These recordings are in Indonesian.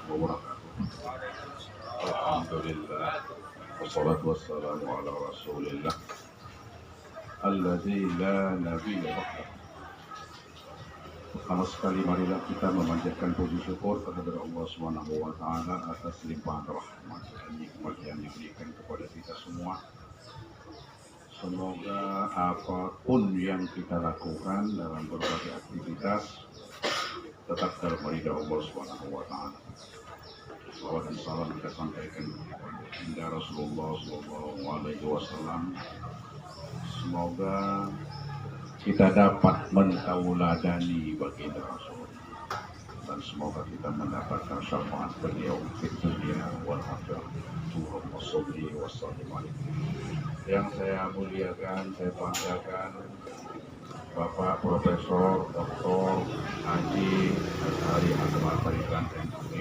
wabarakatuh. Alhamdulillah. Wassalatu wassalamu ala rasulillah alladzi la nabiyya ba'dah. Pertama sekali marilah kita memanjatkan puji syukur kepada Allah Subhanahu wa taala atas limpahan rahmat dan nikmat yang diberikan kepada kita semua. Semoga apapun yang kita lakukan dalam berbagai aktivitas tetap dalam ridha Allah Subhanahu wa taala. Salawat dan salam kita sampaikan kepada Rasulullah sallallahu alaihi wasallam. Semoga kita dapat mentauladani baginda Rasul dan semoga kita mendapatkan syafaat beliau di dunia wal akhirah. Allahumma sholli wa sallim alaihi. Yang saya muliakan, saya banggakan Bapak Profesor Dr. Haji Azhari Akmal Faridan MPD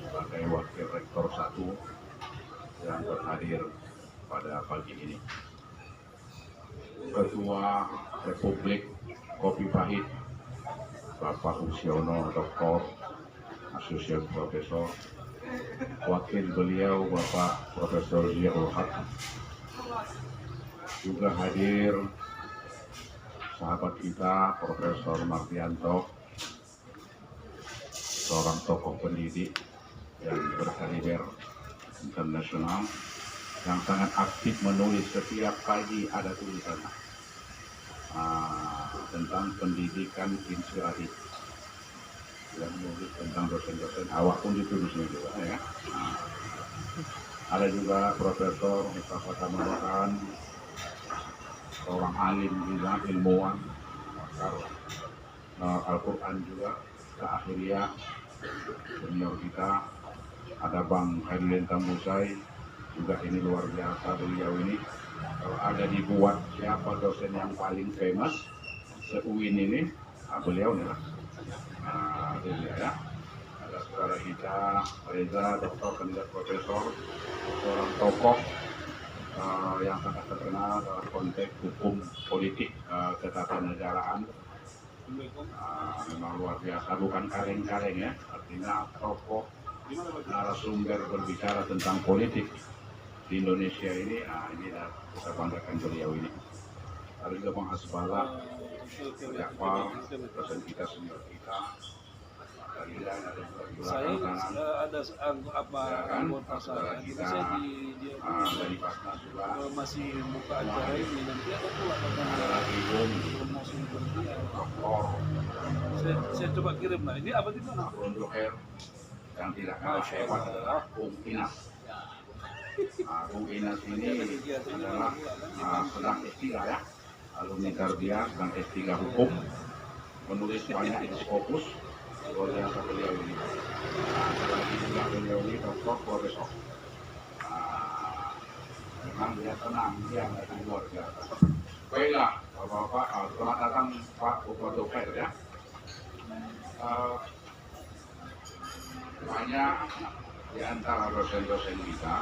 sebagai Wakil Rektor 1 yang berhadir pada pagi ini. Ketua Republik Kopi Pahit Bapak Husiono Dr. Asosiat Profesor, wakil beliau Bapak Profesor Ziaul Haq, juga hadir sahabat kita Profesor Mardianto, seorang tokoh pendidik yang berkaliber internasional yang sangat aktif menulis setiap pagi ada tulisan tentang pendidikan inspiratif, yang menulis tentang dosen-dosen awak pun ditulisnya juga ya. Ada juga Profesor Mustafa Kamaran, seorang alim juga, ilmuwan pakar Al-Quran juga, keakhiriyah senior kita. Ada Bang Khairulin Tambusai juga, ini luar biasa beliau ini. Kalau ada dibuat siapa dosen yang paling famous se-UIN ini, beliau nih lah. Dia ya. Ada saudara kita Reza, doktor kandidat profesor, seorang tokoh yang sangat terkenal dalam konteks hukum politik ketatanegaraan. Memang luar biasa, bukan kaleng-kaleng ya, artinya tokoh narasumber berbicara tentang politik di Indonesia ini. Ini kita banggakan beliau ini. Ada juga Bang Asbala Jakfar, dosen kita, senior kita. Saya ada apa anggota saya dari Basnas juga masih buka acara ini, nanti ada pula promosi saya coba kirim lah. Ini apa di mana? Untuk yang tidak kalah hebat adalah Bung Inas. Bung Inas ini adalah sedang S3 ya, alumni Tarbiyah, sedang S3 hukum, menulis banyak Scopus. Luar biasa beliau ini. Lagi juga beliau ini doktor profesor. Memang dia tenang, dia nggak luar biasa. Baiklah, Bapak-bapak, selamat datang Pak Bupati Fair ya. Banyak di antara dosen-dosen kita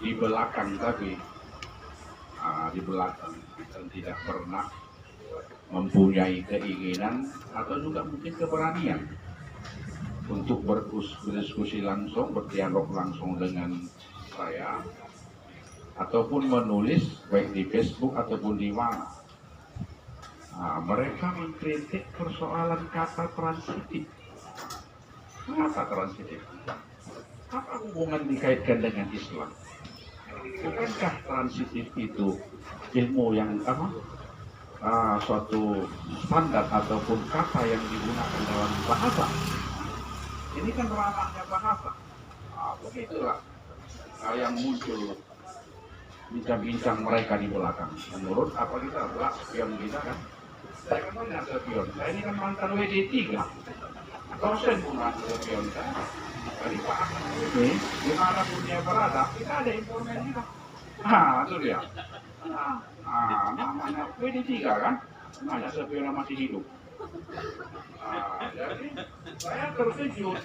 di belakang, tapi di belakang dan tidak pernah mempunyai keinginan atau juga mungkin keberanian untuk berdiskusi langsung, berdialog langsung dengan saya, ataupun menulis baik di Facebook ataupun di mana. Mereka mengkritik persoalan kata transitif. Kata transitif, apa hubungan dikaitkan dengan Islam? Bukankah transitif itu ilmu yang suatu standar ataupun kata yang digunakan dalam bahasa? Ini kan ranahnya bahasa. Begitulah yang muncul bincang-bincang mereka di belakang. Menurut apa kita, spion kita kan? Saya kan punya spion. Saya ini kan mantan WD3. Dosen punya spion kan? Jadi Pak ini dimana punya berada, kita ada informan kita. Itu dia. Namanya WD3 kan? Namanya spion masih hidup. Jadi saya terkejut.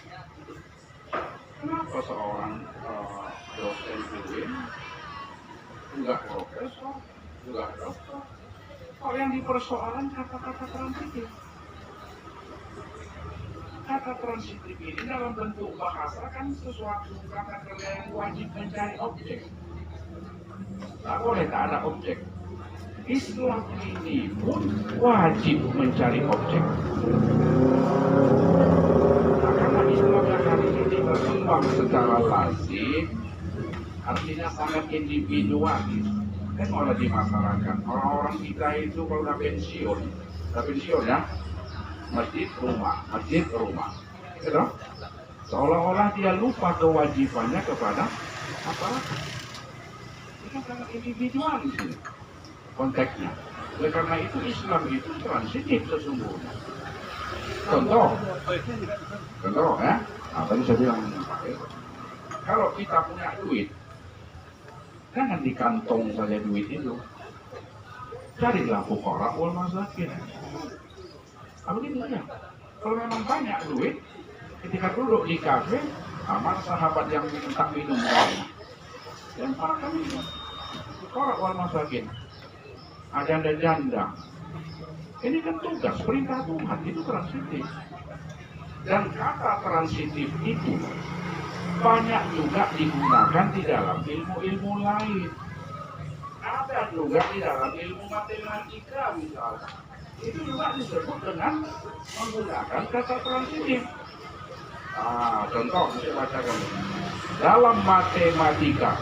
Kenapa seorang dosen itu enggak profesor, enggak dokter, kok yang dipersoalan kata-kata transitif? kata transitif ini dalam bentuk bahasa kan sesuatu kata kerja yang wajib mencari objek. Tak boleh tak ada objek. Islam ini pun wajib mencari objek. Nah, karena Islam yang hari ini berkembang secara lazim, artinya sangat individualis. Kan oleh di masyarakat, orang-orang kita itu kalau udah pensiun ya, masjid rumah, gitu. Seolah-olah dia lupa kewajibannya kepada masyarakat. Itu sangat individual di sini konteksnya. Oleh karena itu Islam itu transitif sesungguhnya. Contoh ya. Nah, tadi saya bilang kalau kita punya duit, jangan di kantong saja duit itu. Carilah fuqara wal masakin. Begitu saja. Kalau memang banyak duit, ketika duduk di kafe, amal sahabat yang minta minum air, dan para minum. Fuqara wal masakin. Janda-janda. Ini kan tugas perintah Tuhan, itu transitif. Dan kata transitif itu banyak juga digunakan di dalam ilmu-ilmu lain. Ada juga di dalam ilmu matematika misalnya. Itu juga disebut dengan menggunakan kata transitif. Contoh, saya bacakan. Dalam matematika,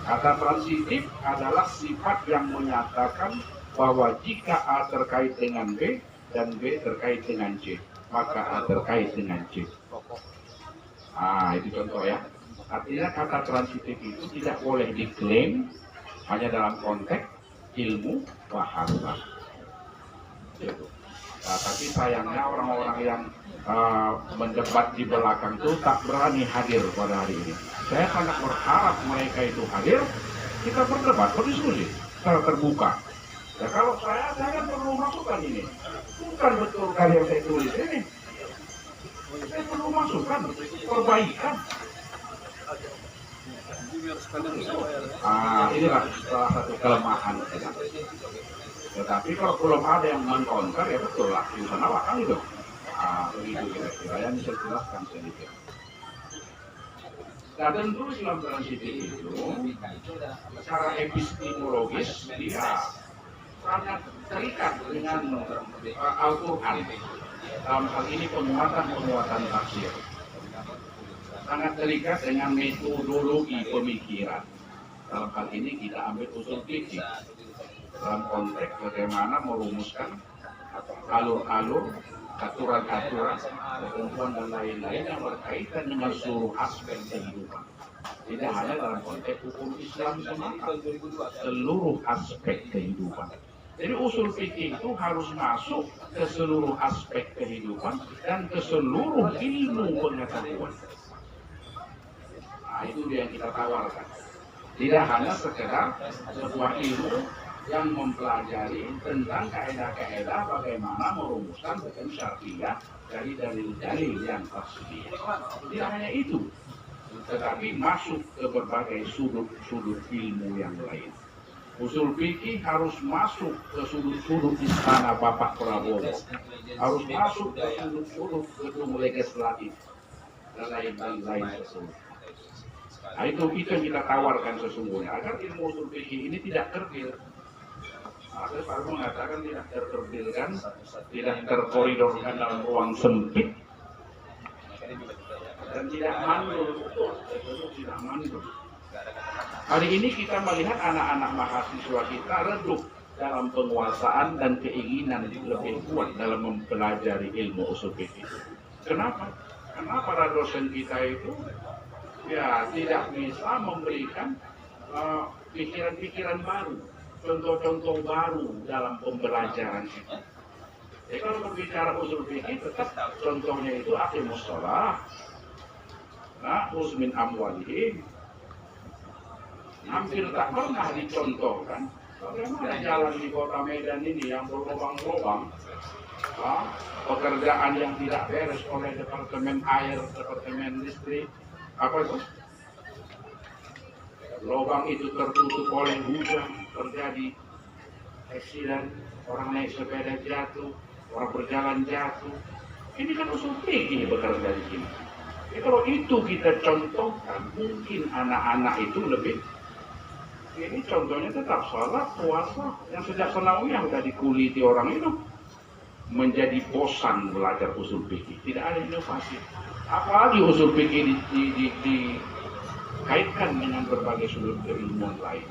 kata transitif adalah sifat yang menyatakan bahwa jika A terkait dengan B dan B terkait dengan C, maka A terkait dengan C. Itu contoh ya. Artinya kata transitif itu tidak boleh diklaim hanya dalam konteks ilmu bahasa. Tapi sayangnya orang-orang yang mendebat di belakang itu tak berani hadir pada hari ini. Saya sangat berharap mereka itu hadir, kita berdebat, berdiskusi secara terbuka. Ya kalau saya kan perlu masukan ini. Bukan betul kali yang saya tulis ini. Saya perlu masukan, perbaikan. Inilah salah satu kelemahan kita. Tetapi kalau belum ada yang mengkonter, ya betul lah. Di sana kan itu. Begitu kira-kira yang bisa jelaskan sedikit. Nah tentu Islam transitif itu secara epistemologis dia sangat terikat dengan Al-Quran. Dalam hal ini penguatan tafsir. Sangat terikat dengan metodologi pemikiran. Dalam hal ini kita ambil usul fikih. Dalam konteks bagaimana merumuskan alur-alur, aturan-aturan, ketentuan dan lain-lain yang berkaitan dengan seluruh aspek kehidupan. Tidak hanya dalam konteks hukum Islam semata, seluruh aspek kehidupan. Jadi usul fikih itu harus masuk ke seluruh aspek kehidupan dan ke seluruh ilmu pengetahuan. Itu dia yang kita tawarkan. Tidak hanya sekedar sebuah ilmu yang mempelajari tentang kaedah-kaedah bagaimana merumuskan hukum syariah dari dalil-dalil yang tersedia. Tidak hanya itu, tetapi masuk ke berbagai sudut-sudut ilmu yang lain. Usul fikih harus masuk ke sudut-sudut istana Bapak Prabowo, harus masuk ke sudut-sudut gedung legislatif dan lain-lain tersebut. Itu yang kita tawarkan sesungguhnya agar ilmu usul fikih ini tidak kerdil. Ada Pak mengatakan tidak terkerdilkan, tidak terkoridorkan dalam ruang sempit dan tidak mandul, tidak mandul. Hari ini kita melihat anak-anak mahasiswa kita redup dalam penguasaan dan keinginan lebih kuat dalam mempelajari ilmu usul fikih. Kenapa? Karena para dosen kita itu tidak bisa memberikan pikiran-pikiran baru, contoh-contoh baru dalam pembelajaran itu. Jadi kalau berbicara usul fikih tetap contohnya itu aqimus shalah, khudz min amwalihim. Hampir tak pernah dicontohkan bagaimana jalan di kota Medan ini yang berlubang-lubang, pekerjaan yang tidak beres oleh departemen air, departemen listrik, apa itu? Lubang itu tertutup oleh hujan, terjadi eksiden, orang naik sepeda jatuh, orang berjalan jatuh, Ini kan usul fikih bekerja di sini. Kalau itu kita contohkan, mungkin anak-anak itu lebih. Ini contohnya tetap sholat, puasa, yang sejak senawiyah sudah dikuliti orang itu menjadi bosan belajar usul fikih. Tidak ada inovasi. Apalagi usul fikih dikaitkan dengan berbagai sudut keilmuan lain.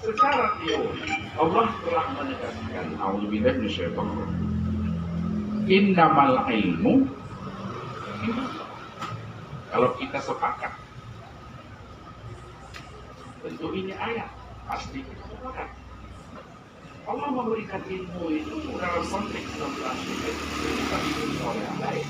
Secara teori, Allah telah menegaskan, A'udzubillahi minasyaitonir rajim. Innamal ilmu. Kalau kita sepakat, tentu ini ayat, pasti kita sepakat. Allah memberikan ilmu itu dalam konteks tentang kita diikuti oleh yang lain.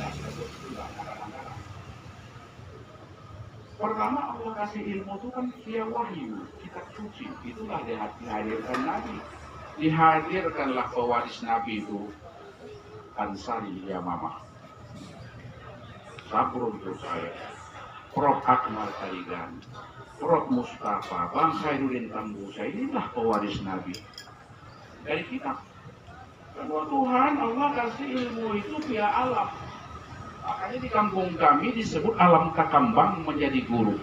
Pertama Allah kasih ilmu itu kan via wahyu, kitab suci. Itulah dihadirkan Nabi. Dihadirkanlah pewaris Nabi itu Ansari Yamamah, Sabrul Saya, Prof. Akmal Tarigan, Prof. Mustafa, Bang Khairuddin Tambusa. Inilah pewaris Nabi dari kitab. Kedua, Tuhan Allah kasih ilmu itu via alam. Makanya di kampung kami disebut alam kakambang menjadi guru.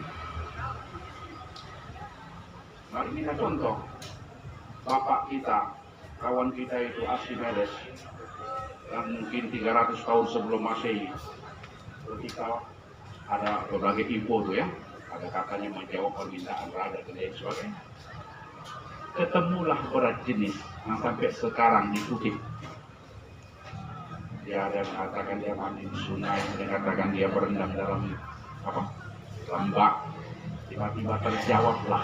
Mari kita contoh. Bapak kita, kawan kita itu Archimedes, yang mungkin 300 tahun sebelum Masehi, ketika ada berbagai info tuh ya, ada katanya menjawab permintaan raja dan lain sebagainya. Ketemulah berat jenis yang sampai sekarang dikutip. Dia ada yang mengatakan dia mandi di sungai, ada yang mengatakan dia berendam dalam lembah. Tiba-tiba terjawablah,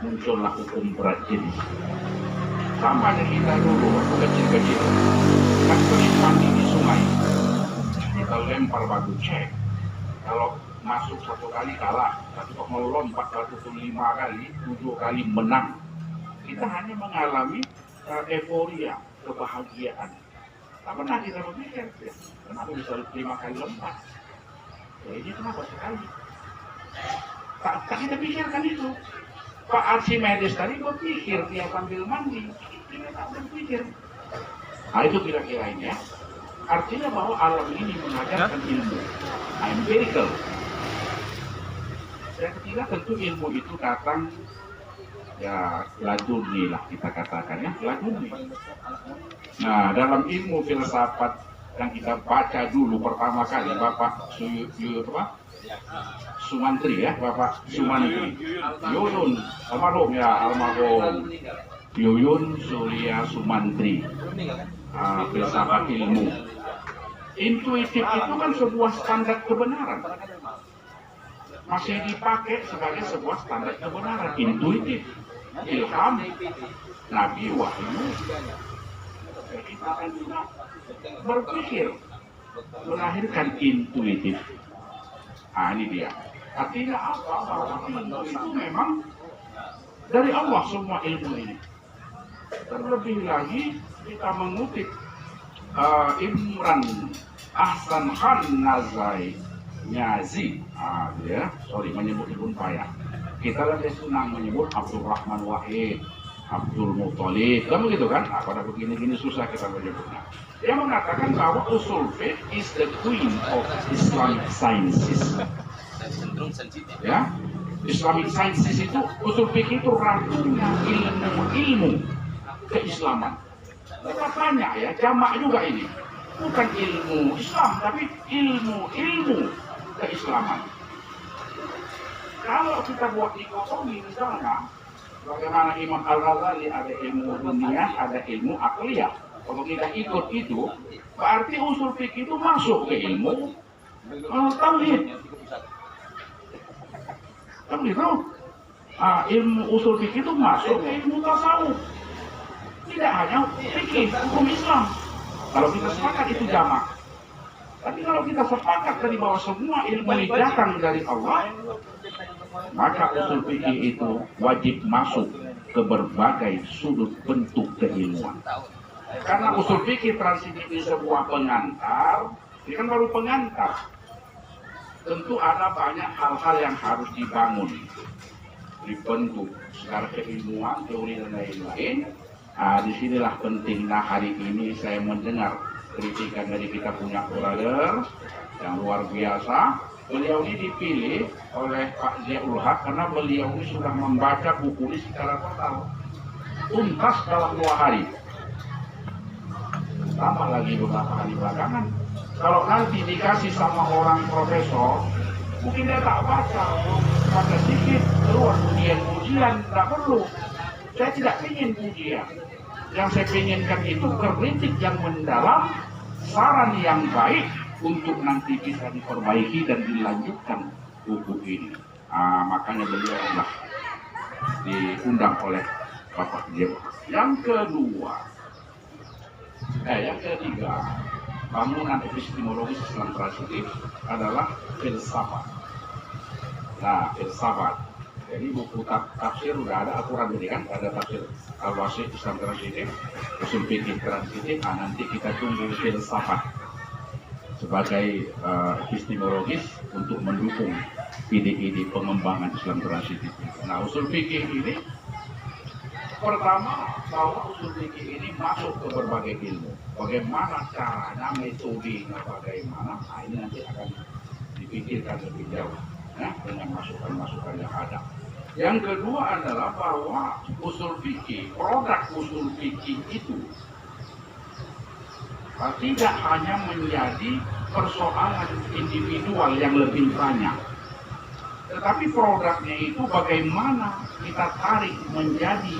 muncullah hukum berat jenis. Sama dengan kita dulu waktu kecil-kecil, kan sering mandi di sungai, kita lempar batu cek. Kalau masuk 1 kali kalah, tapi kalau melompat batu itu 5 kali, 7 kali menang. Kita hanya mengalami euforia, kebahagiaan. Tak pernah kita berpikir, ya, kenapa bisa 5 kali lompat? Ya ini kenapa sekali? Tak kita pikirkan itu. Pak Archimedes tadi berpikir dia sambil mandi, kita tak berpikir. Nah itu kira-kira ini ya. Artinya bahwa alam ini mengajarkan ilmu, empirical. Yang ketiga tentu ilmu itu datang ya laduni lah kita katakan ya, laduni. Nah dalam ilmu filsafat yang kita baca dulu pertama kali Bapak Sumantri ya, Bapak Sumantri, Yuyun, almarhum ya, almarhum Yuyun Surya Sumantri, filsafat ilmu. Intuitif itu kan sebuah standar kebenaran, masih dipakai sebagai sebuah standar kebenaran. Intuitif, ilham, nabi, wahyu. Kita akan juga berpikir, melahirkan intuitif. Nah ini dia. Artinya apa? Bahwa ilmu itu memang dari Allah semua ilmu ini. Terlebih lagi kita mengutip Imran Ahsan Khan Nyazi, menyebut Ibn Payah. Kita lebih senang menyebut Abdul Rahman Wahid, Abdul Muttalib, kan begitu kan? Nah, pada begini-gini susah kita menyebutnya. Dia mengatakan bahwa usul fiqh is the queen of Islamic sciences. Ya, Islamic sciences itu usul fikih itu ratunya ilmu keislaman. Kita tanya ya, jamak juga ini. Bukan ilmu Islam, tapi ilmu keislaman. Kalau kita buat dikotomi misalnya, bagaimana Imam Al-Ghazali ada ilmu dunia, ada ilmu akliyah. Kalau kita ikut itu, berarti usul fikih itu masuk ke ilmu tauhid. Kan gitu? Ilmu usul fikih itu masuk ke ilmu tasawuf. Tidak hanya fikih, hukum Islam. Kalau kita sepakat itu jamak. Tapi kalau kita sepakat dari bahwa semua ilmu ini datang dari Allah, maka usul fikih itu wajib masuk ke berbagai sudut bentuk keilmuan. Karena usul fikih transisi sebuah pengantar, ini kan baru pengantar. Tentu ada banyak hal-hal yang harus dibangun, dibentuk secara keilmuan, teori dan lain-lain. Disinilah pentingnya hari ini saya mendengar kritikan dari kita punya brother yang luar biasa. Beliau ini dipilih oleh Pak Ziaul Haq karena beliau ini sudah membaca buku ini secara total, tuntas dalam 2 hari. Tambah lagi beberapa hari belakangan. Kalau nanti dikasih sama orang profesor, mungkin dia tak baca, baca sedikit, keluar ujian, tak perlu. Saya tidak ingin ujian. Yang saya inginkan itu kritik yang mendalam, saran yang baik untuk nanti bisa diperbaiki dan dilanjutkan buku ini. Makanya beliau adalah diundang oleh Bapak Ziaul Haq. Yang ketiga, bangunan epistemologis Islam transitif adalah filsafat. Nah, filsafat. Jadi buku tafsir udah ada aturan ini kan, ada tafsir Al-Wasit Islam transitif, usul fikih transitif. Nanti kita tunggu filsafat sebagai epistemologis untuk mendukung ide-ide pengembangan Islam transitif. Nah, usul fikih ini pertama bahwa usul fikih ini masuk ke berbagai ilmu. Bagaimana caranya, metodenya bagaimana, ini nanti akan dipikirkan lebih jauh dengan masukan-masukan yang ada. Yang kedua adalah bahwa usul fikih, produk usul fikih itu tidak hanya menjadi persoalan individual yang lebih banyak, tetapi produknya itu bagaimana kita tarik menjadi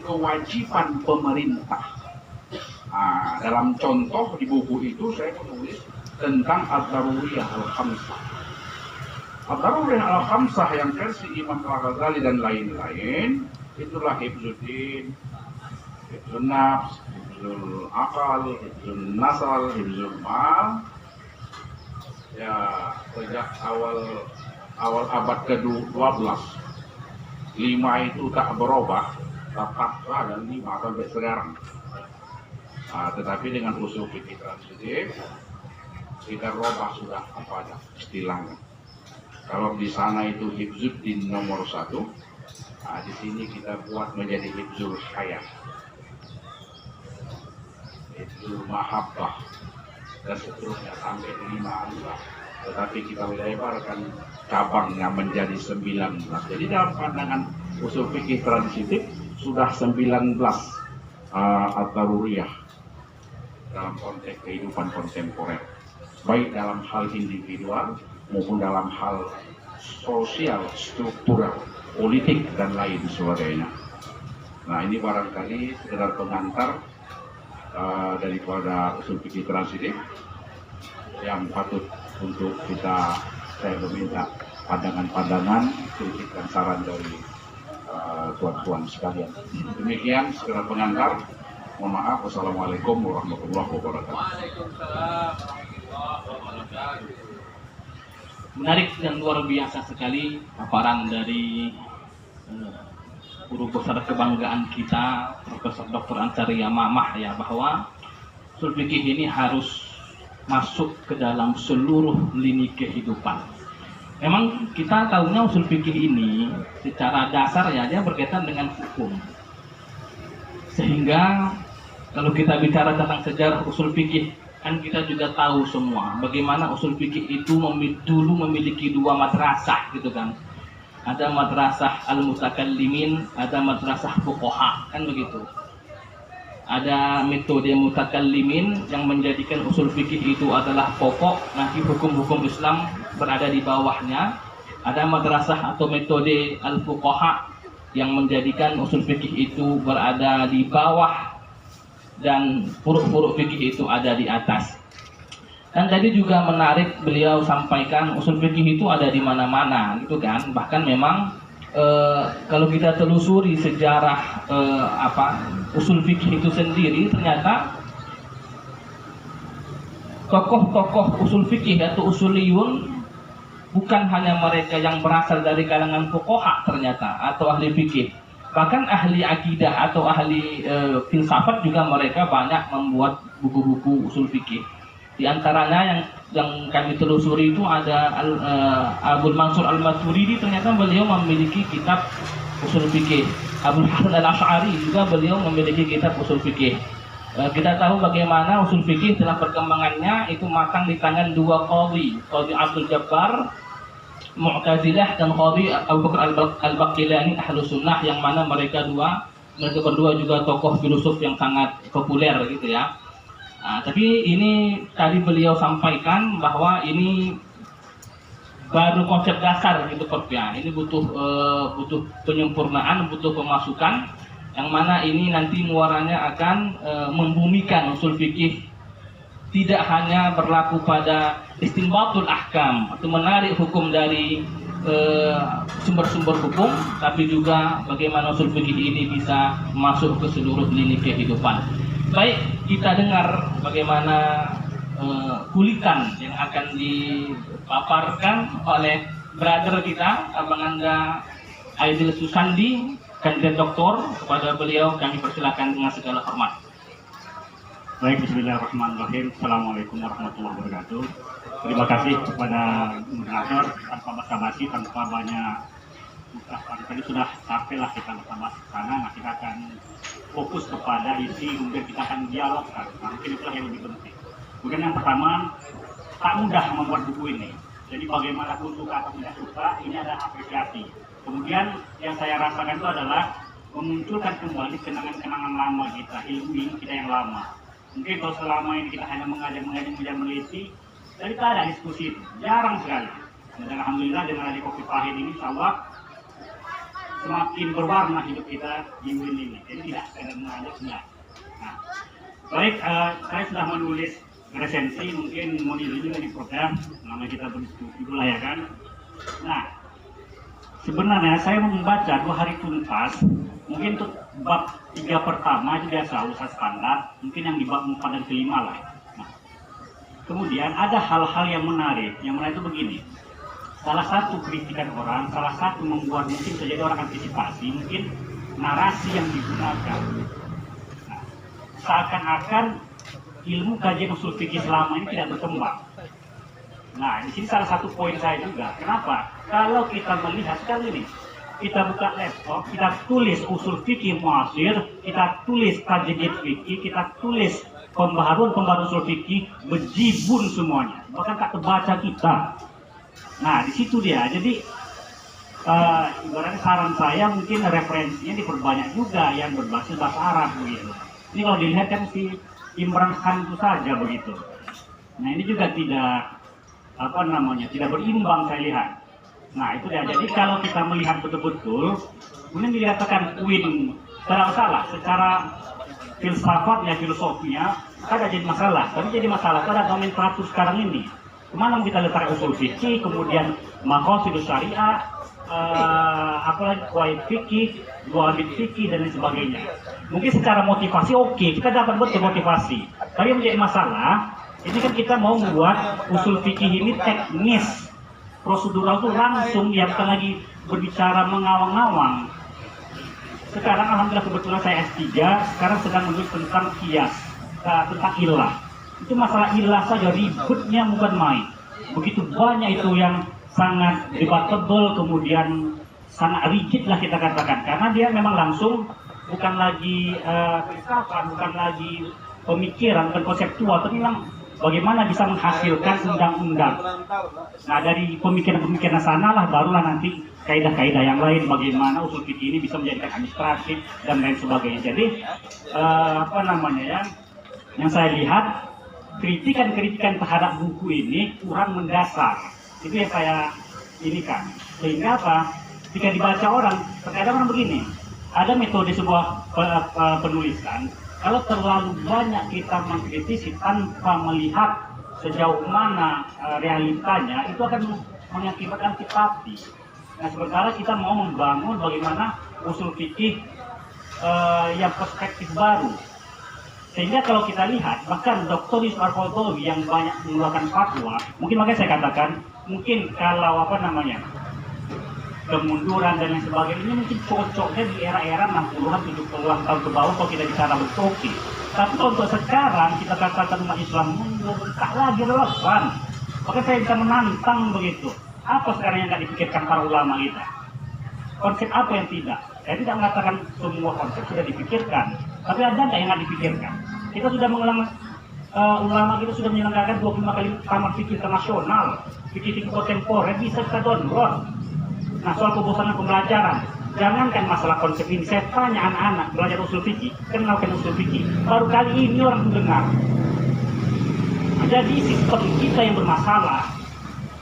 kewajiban pemerintah. Dalam contoh di buku itu saya menulis tentang Ad-Daruriyah Al-Khamsah. Ad-Daruriyah Al-Khamsah yang versi Imam Al-Ghazali dan lain-lain, itulah Hifzuddin, Hifzun Nafs, Hifzul Akal, Hifzul Nasal, Hifzul Mal. Ya, sejak awal abad ke-12, 5 itu tak berubah, tetaplah dan 5 sampai sekarang. Tetapi dengan usul fikih transitif kita robah sudah apa ada istilahnya. Kalau di sana itu Hifzuddin nomor 1, di sini kita buat menjadi Hifzul Hayat, Hifzul Mahabbah, dan seterusnya sampai 5 juga. Tetapi kita lebarkan cabangnya menjadi 19. Jadi dalam pandangan usul fikih transitif sudah 19 Ad-Daruriyah dalam konteks kehidupan kontemporer, baik dalam hal individual maupun dalam hal sosial, struktural, politik, dan lain sebagainya. Nah, ini barangkali sekedar pengantar daripada usul fikih transitif yang patut untuk saya meminta pandangan-pandangan, kritik dan saran dari tuan-tuan sekalian. Demikian sekedar pengantar. Mohon maaf. Wassalamualaikum warahmatullahi wabarakatuh. Waalaikumsalam warahmatullahi wabarakatuh. Menarik dan luar biasa sekali paparan dari guru besar kebanggaan kita, Profesor Dr. Ancaria Mamah, ya, bahwa usul fikih ini harus masuk ke dalam seluruh lini kehidupan. Memang kita tahunya usul fikih ini secara dasar ya dia berkaitan dengan hukum. Sehingga kalau kita bicara tentang sejarah usul fikih, kan kita juga tahu semua bagaimana usul fikih itu dulu memiliki 2 madrasah gitu kan. Ada madrasah al-mutakallimin, ada madrasah fuqaha, kan begitu. Ada metode mutakallimin yang menjadikan usul fikih itu adalah pokok, nanti hukum-hukum Islam berada di bawahnya. Ada madrasah atau metode al-fuqaha yang menjadikan usul fikih itu berada di bawah dan furuk-furuk fikih itu ada di atas. Dan tadi juga menarik beliau sampaikan usul fikih itu ada di mana-mana gitu kan. Bahkan memang kalau kita telusuri sejarah usul fikih itu sendiri, ternyata tokoh-tokoh usul fikih atau usuliyun bukan hanya mereka yang berasal dari kalangan fuqaha ternyata atau ahli fikih, bahkan ahli akidah atau ahli filsafat juga mereka banyak membuat buku-buku usul fikih. Di antaranya yang kami telusuri itu ada Abul Mansur Al-Maturidi, ternyata beliau memiliki kitab usul fikih. Abul Hasan Al-Asy'ari juga beliau memiliki kitab usul fikih. Kita tahu bagaimana usul fikih dalam perkembangannya itu matang di tangan dua qadhi, Qadhi Abdul Jabbar Mu'tazilah dan Qadhi Abu Bakar Al-Baqillani Ahlus Sunnah, yang mana mereka berdua juga tokoh filosof yang sangat populer gitu ya. Tapi ini tadi beliau sampaikan bahwa ini baru konsep dasar gitu Prof ya. Ini butuh penyempurnaan, butuh pemasukan, yang mana ini nanti muaranya akan membumikan usul fikih, tidak hanya berlaku pada istinbatul ahkam atau menarik hukum dari sumber-sumber hukum, tapi juga bagaimana usul fikih ini bisa masuk ke seluruh lini kehidupan. Baik, kita dengar bagaimana kulitan yang akan dipaparkan oleh brother kita, Abang Anda Aidil Susandi, kandidat doktor. Kepada beliau kami persilakan dengan segala hormat. Baik, bismillahirrahmanirrahim. Assalamualaikum warahmatullahi wabarakatuh. Terima kasih kepada moderator. Tanpa basa-basi, tanpa banyak tadi sudah sampailah kita basa-basi sana. Nah, kita akan fokus kepada isi, kemudian kita akan dialogkan. Nah, mungkin itulah yang lebih penting. Kemudian yang pertama, tak mudah membuat buku ini. Jadi bagaimana pun suka atau tidak suka, ini ada apresiasi. Kemudian yang saya rasakan itu adalah memunculkan kembali kenangan-kenangan lama kita, ilmu kita yang lama. Mungkin kalau selama ini kita hanya mengajar meneliti, jadi tak ada diskusi, jarang sekali. Dan alhamdulillah dengan ada Kopi Pahit ini, insya Allah semakin berwarna hidup kita di UIN ini. Jadi tidak sekadar mengajarnya. Nah, baik, saya sudah menulis resensi, mungkin mau juga di program, namanya kita berdiskusi dulu lah ya kan. Nah, sebenarnya saya membaca 2 hari tuntas, mungkin untuk bab 3 pertama itu biasa usaha standar, mungkin yang di bab 4 dan 5 lah. Nah, kemudian ada hal-hal yang menarik itu begini. Salah satu kritikan orang, salah satu membuat mungkin terjadi orang antisipasi, mungkin narasi yang digunakan. Nah, seakan-akan ilmu kajian usul fikih selama ini tidak berkembang. Nah, di sini salah satu poin saya juga. Kenapa? Kalau kita melihat sekali ini, kita buka laptop, kita tulis usul fikih muasir, kita tulis tajdid fikih, kita tulis pembaharuan usul fikih, bejibun semuanya. Bahkan tak terbaca kita. Nah, di situ dia. Jadi ibaratnya saran saya mungkin referensinya diperbanyak juga yang berbasis bahasa Arab begitu. Ini kalau dilihat kan si Imran Khan itu saja begitu. Nah, ini juga tidak tidak berimbang saya lihat. Nah, itu dia. Jadi kalau kita melihat betul-betul, kemudian dikatakan UIN secara salah, secara filsafatnya, filosofinya, ada jadi masalah. Tapi jadi masalah pada nomenklatur sekarang ini. Kemana kita letak usul fikih, kemudian maqasidus syariah, apalagi qawaid fikih, duabit fikih dan lain sebagainya. Mungkin secara motivasi oke, kita dapat betul motivasi. Tapi yang menjadi masalah, ini kan kita mau membuat usul fikih ini teknis, prosedural itu langsung, yang kita lagi berbicara mengawang-awang. Sekarang alhamdulillah kebetulan saya S3, sekarang sedang menulis tentang qiyas, tentang ilah. Itu masalah ilah saja ribetnya bukan main. Begitu banyak itu yang sangat debatable, kemudian sangat rigid lah kita katakan. Karena dia memang langsung bukan lagi filsafat, bukan lagi pemikiran, bukan konseptual, tapi memang bagaimana bisa menghasilkan undang-undang. Nah, dari pemikiran-pemikiran sanalah barulah nanti kaidah-kaidah yang lain, bagaimana usul fikih ini bisa menjadikan administratif dan lain sebagainya. Jadi yang saya lihat kritikan-kritikan terhadap buku ini kurang mendasar. Itu yang saya inikan. Sehingga apa? Jika dibaca orang, terkadang orang begini. Ada metode sebuah penulisan. Kalau terlalu banyak kita mengkritisi tanpa melihat sejauh mana realitanya, itu akan mengakibatkan antipati. Nah, sementara kita mau membangun bagaimana usul fikih yang perspektif baru. Sehingga kalau kita lihat, bahkan Dr. Yusuf Al-Qaradawi yang banyak mengeluarkan fatwa, mungkin makanya saya katakan, mungkin kalau kemunduran dan lain sebagainya, ini mungkin cocoknya di era-era 60-an, 70-an tahun ke bawah kalau kita bicara bertoki. Tapi kalau untuk sekarang, kita katakan umat Islam mundur, tak lagi relevan. Maka saya bisa menantang begitu. Apa sekarang yang tidak dipikirkan para ulama kita? Konsep apa yang tidak? Saya tidak mengatakan semua konsep sudah dipikirkan, tapi ada nggak yang nggak dipikirkan? Kita sudah ulama kita sudah menyelenggarakan 25 kali kamar fikih internasional, fikih kontemporer bisa kita download. Nah, soal kebosanan pembelajaran, jangankan masalah konsep ini, saya tanya anak-anak belajar usul fikih, kenalkan usul fikih, baru kali ini orang mendengar. Jadi sistem kita yang bermasalah,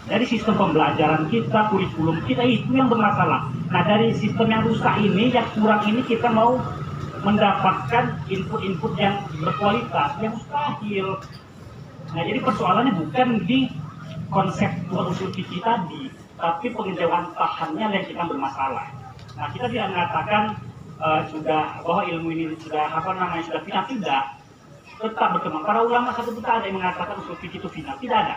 dari sistem pembelajaran kita, kurikulum kita itu yang bermasalah. Nah, dari sistem yang rusak ini, yang kurang ini kita mau mendapatkan input-input yang berkualitas, yang mustahil. Nah, jadi persoalannya bukan di konsep usul fikih tadi, tapi penginjauan pahamnya yang kita bermasalah. Nah, kita tidak mengatakan sudah bahwa ilmu ini sudah sudah final, tidak. Tetap berkembang. Para ulama satu pun ada yang mengatakan usul fikih itu final, tidak ada.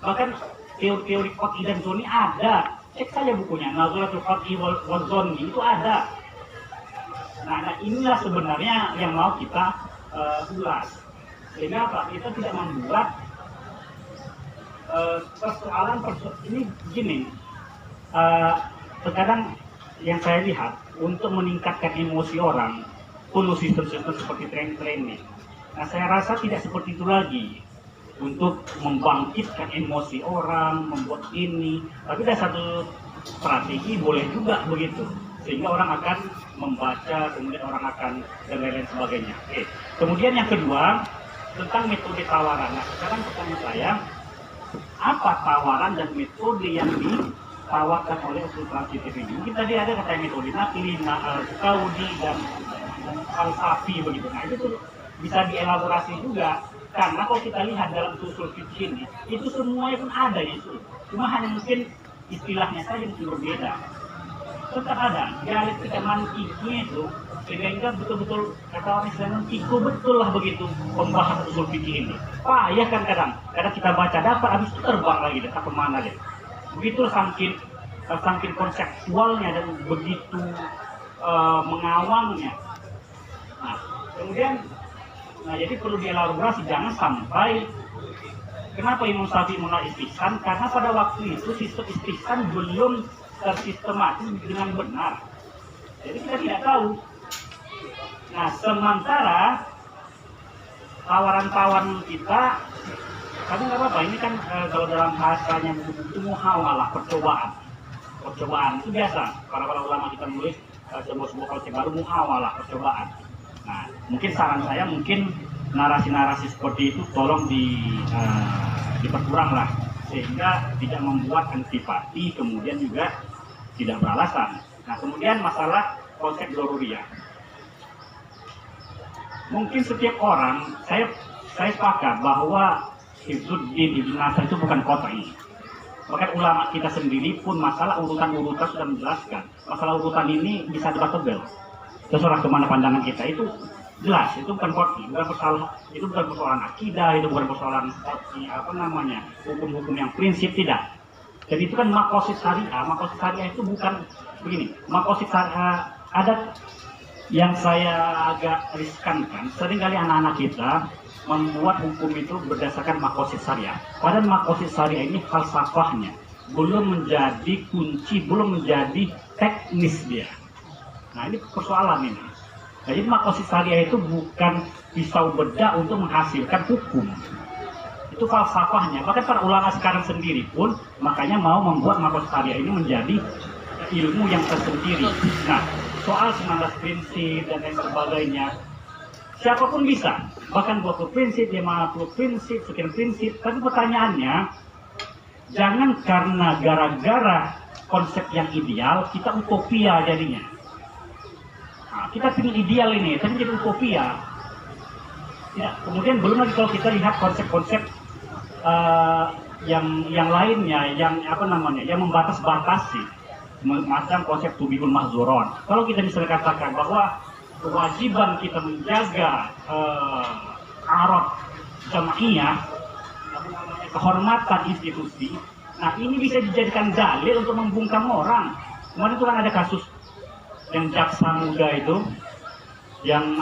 Bahkan teori-teori Qat'i dan Zonni ada. Cek saja bukunya, Nazaratul Qat'i wal Zonni itu ada. Nah, inilah sebenarnya yang mau kita ulas. Sehingga apa? Kita tidak membuat persoalan ini gini. Terkadang yang saya lihat untuk meningkatkan emosi orang, penuh sistem-sistem seperti training. Nah, saya rasa tidak seperti itu lagi. Untuk membangkitkan emosi orang, membuat ini. Tapi ada satu strategi boleh juga begitu. Sehingga orang akan membaca, kemudian orang akan dan lain-lain sebagainya. Oke. Kemudian yang kedua, tentang metode tawaran. Nah, sekarang pertanyaan saya, apa tawaran dan metode yang ditawarkan oleh usul transitif ini? Mungkin tadi ada kata metode Naqli, Qaudi, dan Falsafi begitu. Nah, itu tuh bisa dielaborasi juga, karena kalau kita lihat dalam usul fikih ini, itu semuanya pun ada itu, cuma hanya mungkin istilahnya saja mungkin berbeda. Tetap ada dialektika mantiknya itu, sehingga betul-betul kata orang Islam itu betul lah begitu pembahasan usul fikih ini. Payah kan kadang kita baca dapat, habis itu terbang lagi deh, kemana deh. Begitu saking konseptualnya dan begitu mengawangnya. Nah, kemudian jadi perlu dielaborasi, jangan sampai kenapa Imam Syafi'i menolak istihsan, karena pada waktu itu sistem istihsan belum tersistematis dengan benar. Jadi kita tidak tahu. Nah, sementara tawaran-tawaran kita, tapi nggak apa-apa, ini kan kalau dalam bahasanya itu muhawalah, percobaan itu biasa. Para ulama kita menulis sebuah konsep baru, muhawalah, percobaan. Nah, mungkin saran saya, mungkin narasi-narasi seperti itu tolong diperkurang lah, sehingga tidak membuat antipati, kemudian juga tidak beralasan. Nah, kemudian masalah konsep doruriyah. Mungkin setiap orang, saya sepakat bahwa Hifzuddin Ibn Nasr itu bukan qat'i. Bahkan ulama kita sendiri pun masalah urutan-urutan sudah menjelaskan. Masalah urutan ini bisa debatable. Terserah kemana pandangan kita, itu jelas, itu bukan qat'i, itu bukan persoalan akidah, itu bukan persoalan hukum-hukum yang prinsip, tidak. Jadi itu kan maqasid syariah itu bukan begini. Maqasid syariah ada yang saya agak riskankan, seringkali anak-anak kita membuat hukum itu berdasarkan maqasid syariah. Padahal maqasid syariah ini falsafahnya belum menjadi kunci, belum menjadi teknis dia. Nah, ini persoalan ini. Nah, jadi maqasid syariah itu bukan pisau bedak untuk menghasilkan hukum. Itu falsafahnya. Bahkan para ulama sekarang sendiri pun makanya mau membuat maqasid syariah ini menjadi ilmu yang tersendiri. Nah, soal 19 prinsip dan lain sebagainya, siapapun bisa. Bahkan 20 prinsip, 50 prinsip, sekian prinsip. Tapi pertanyaannya, jangan karena gara-gara konsep yang ideal, kita utopia jadinya. Nah, kita ingin ideal ini, tapi jadi utopia. Ya, kemudian belum lagi kalau kita lihat konsep-konsep yang lainnya, yang membatas-batasi, macam konsep tubihul mahzuron. Kalau kita misalnya katakan bahwa kewajiban kita menjaga arad jamaiyah, kehormatan institusi, nah ini bisa dijadikan dalil untuk membungkam orang. Kemarin itu kan ada kasus yang jaksa muda itu yang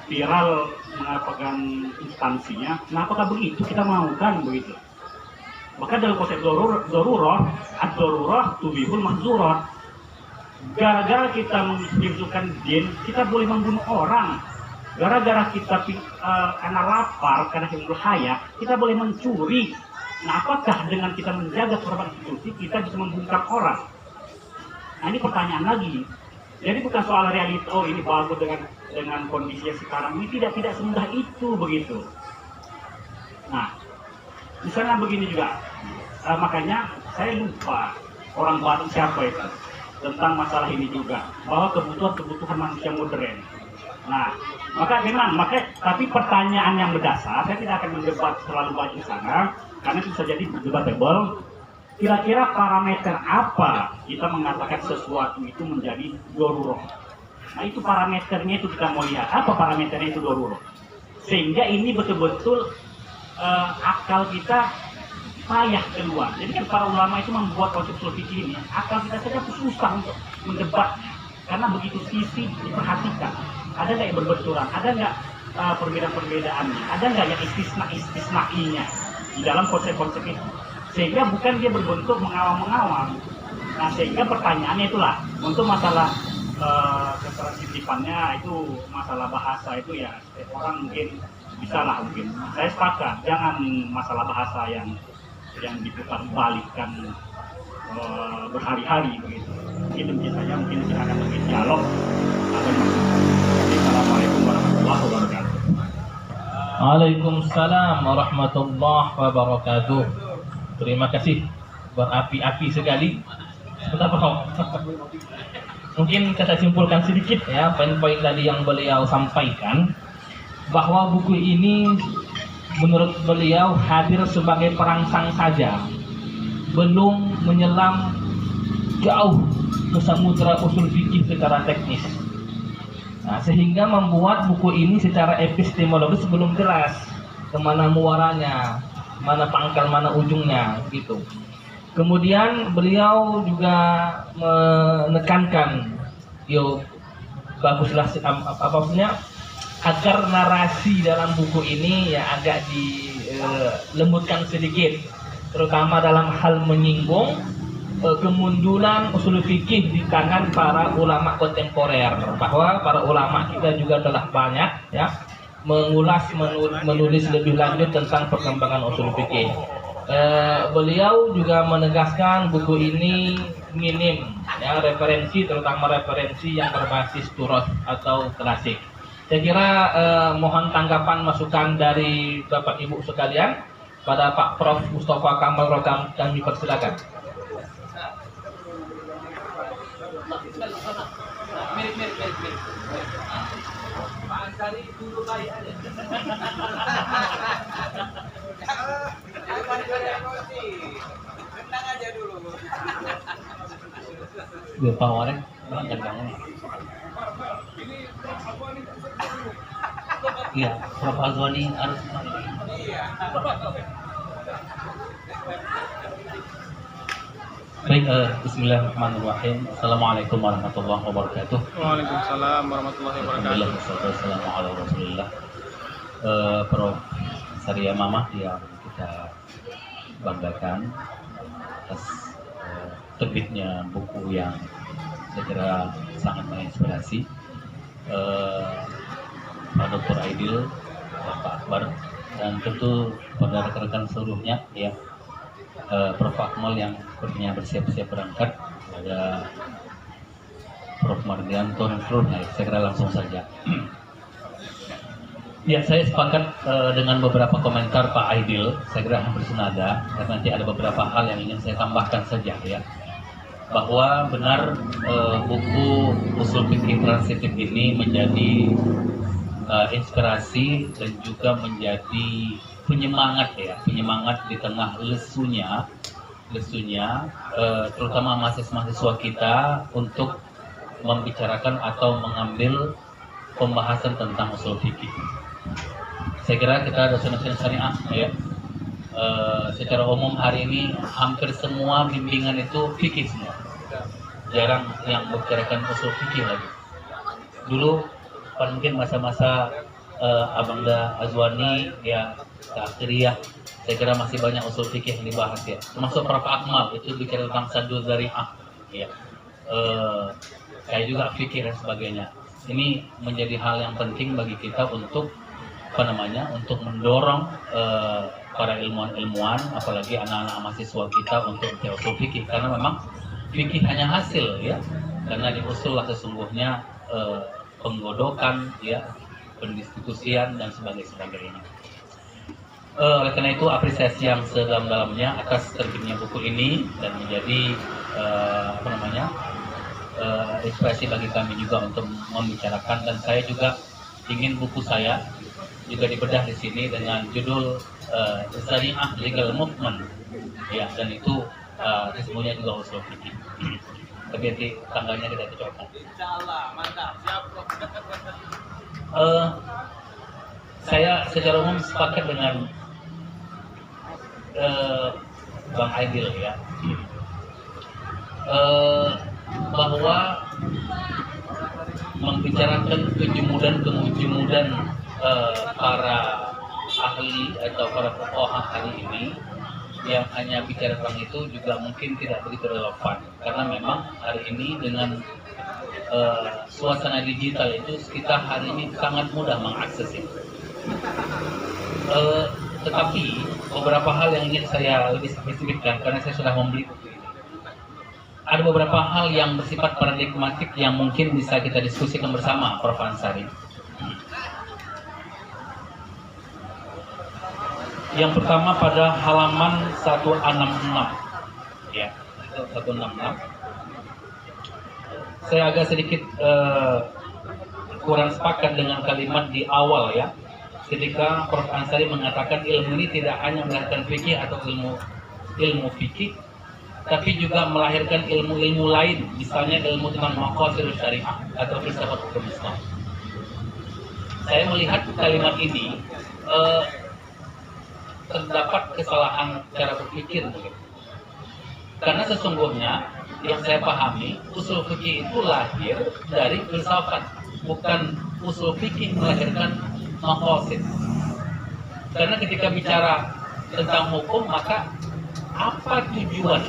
viral mengatakan instansinya. Nah, apakah begitu kita mau kan begitu? Bahkan dalam konsep darurah, ad-darurah tubihul mahzurat. Gara-gara kita menghidupkan din, kita boleh membunuh orang. Gara-gara kita karena lapar, karena hidup haya, kita boleh mencuri. Nah, apakah dengan kita menjaga korban institusi, kita bisa membungkam orang? Nah, ini pertanyaan lagi. Jadi bukan soal realita, oh ini bagus dengan kondisi yang sekarang ini, tidak semudah itu begitu. Nah, misalnya begini juga, makanya saya lupa orang Batak siapa itu tentang masalah ini juga, bahwa kebutuhan manusia modern. Nah, tapi pertanyaan yang berdasar, saya tidak akan mendebat terlalu banyak di sana, karena itu bisa jadi debatable. Kira-kira parameter apa kita mengatakan sesuatu itu menjadi darurat? Nah, itu parameternya itu kita mau lihat. Apa parameternya itu darurat? Sehingga ini betul-betul akal kita payah keluar. Jadi kan para ulama itu membuat konsep usul fikih ini, akal kita saja susah untuk mendebatnya. Karena begitu sisi diperhatikan. Ada nggak yang berbenturan? Ada nggak perbedaan-perbedaannya? Ada nggak yang istisna-istisnainya di dalam konsep-konsep itu? Sehingga bukan dia berbentuk mengawang-mengawang. Nah, sehingga pertanyaannya itulah, untuk masalah ketersentifannya itu, masalah bahasa itu ya, setiap orang mungkin bisa lah mungkin. Saya sepakat, jangan masalah bahasa yang diputar balikkan berhari-hari begitu. Itu mungkin saja, mungkin kita akan bikin dialog. Assalamualaikum warahmatullahi wabarakatuh. Waalaikumsalam warahmatullahi wabarakatuh. Terima kasih, berapi-api sekali. Sebentar Pak. Mungkin saya simpulkan sedikit ya poin-poin tadi yang beliau sampaikan, bahwa buku ini menurut beliau hadir sebagai perangsang saja, belum menyelam jauh ke samudra usul fikih secara teknis. Nah, sehingga membuat buku ini secara epistemologis belum jelas kemana muaranya, mana pangkal, mana ujungnya, gitu. Kemudian beliau juga menekankan, baguslah apapun agar narasi dalam buku ini ya agak dilembutkan sedikit, terutama dalam hal menyinggung kemunduran usul fikih di tangan para ulama kontemporer, bahwa para ulama kita juga telah banyak ya menulis lebih lanjut tentang perkembangan usul fikih. Beliau juga menegaskan buku ini minim ya referensi, terutama referensi yang berbasis turut atau klasik. Saya kira mohon tanggapan masukan dari Bapak Ibu sekalian. Pada Pak Prof. Mustafa Kamal Roham kami persilakan. Pak Ansari dulu baik aja. Tenang aja dulu. Pak Wareng, jangan. Iya, Prof. Azwani harus. Baik, bismillahirrahmanirrahim. Assalamualaikum warahmatullahi wabarakatuh. Waalaikumsalam warahmatullahi wabarakatuh. Wassalamualaikum warahmatullahi wabarakatuh. Prof. Saria Mama yang kita banggakan atas terbitnya buku yang saya kira sangat menginspirasi. Pak Dr. Aidil, Pak Akbar, dan tentu pada rekan-rekan seluruhnya ya, Prof. Akmal yang sepertinya bersiap-siap berangkat, ada Prof. Mardianto dan seluruhnya. Saya kira langsung saja. Ya, saya sepakat dengan beberapa komentar Pak Aidil. Saya kira hampir senada, karena nanti ada beberapa hal yang ingin saya tambahkan saja ya. Bahwa benar buku Usul Fikih Transitif ini menjadi inspirasi dan juga menjadi penyemangat di tengah lesunya terutama mahasiswa kita untuk membicarakan atau mengambil pembahasan tentang usul fikih. Saya kira kita dosen-dosen syariah ya, secara umum hari ini hampir semua bimbingan itu fikih semua, jarang yang membicarakan usul fikih lagi. Dulu mungkin masa-masa Abangda Azwani ya Akhiriyah, saya kira masih banyak usul fikih yang dibahas ya, termasuk Prof. Akmal itu bicara tentang sadul dzari'ah ya, kayak juga fikih dan sebagainya. ini menjadi hal yang penting bagi kita untuk untuk mendorong para ilmuwan, apalagi anak-anak mahasiswa kita untuk usul fikih, karena memang fikih hanya hasil ya, karena diusullah sesungguhnya penggodokan ya, pendiskusian dan sebagainya. Oleh karena itu apresiasi yang sedalam-dalamnya atas terbitnya buku ini dan menjadi inspirasi bagi kami juga untuk membicarakan, dan saya juga ingin buku saya juga dibedah di sini dengan judul Syariah Legal Movement ya, dan itu semuanya juga usul fikih. Tapi nanti tanggalnya kita cocokkan. Insyaallah, mantap, siap. Saya secara umum sepakat dengan Bang Aidil ya, bahwa membicarakan kejumudan para ahli atau para fuqaha hari ini yang hanya bicara tentang itu juga mungkin tidak begitu relevan, karena memang hari ini dengan suasana digital itu kita hari ini sangat mudah mengakses itu. Tetapi beberapa hal yang ingin saya lebih spesifikkan, karena saya sudah membeli buku ini. Ada beberapa hal yang bersifat paradigmatik yang mungkin bisa kita diskusikan bersama, Prof. Ansari. Yang pertama pada halaman 166 ya, 166. Saya agak sedikit kurang sepakat dengan kalimat di awal ya, ketika Prof. Ansari mengatakan ilmu ini tidak hanya melahirkan fikih atau ilmu fikih, tapi juga melahirkan ilmu-ilmu lain, misalnya ilmu tentang maqasid syariah atau filsafat hukum Islam. Saya melihat kalimat ini terdapat kesalahan cara berpikir mungkin. Karena sesungguhnya yang saya pahami, usul fikih itu lahir dari filsafat, bukan usul fikih melahirkan maqasid. Karena ketika bicara tentang hukum, maka apa tujuan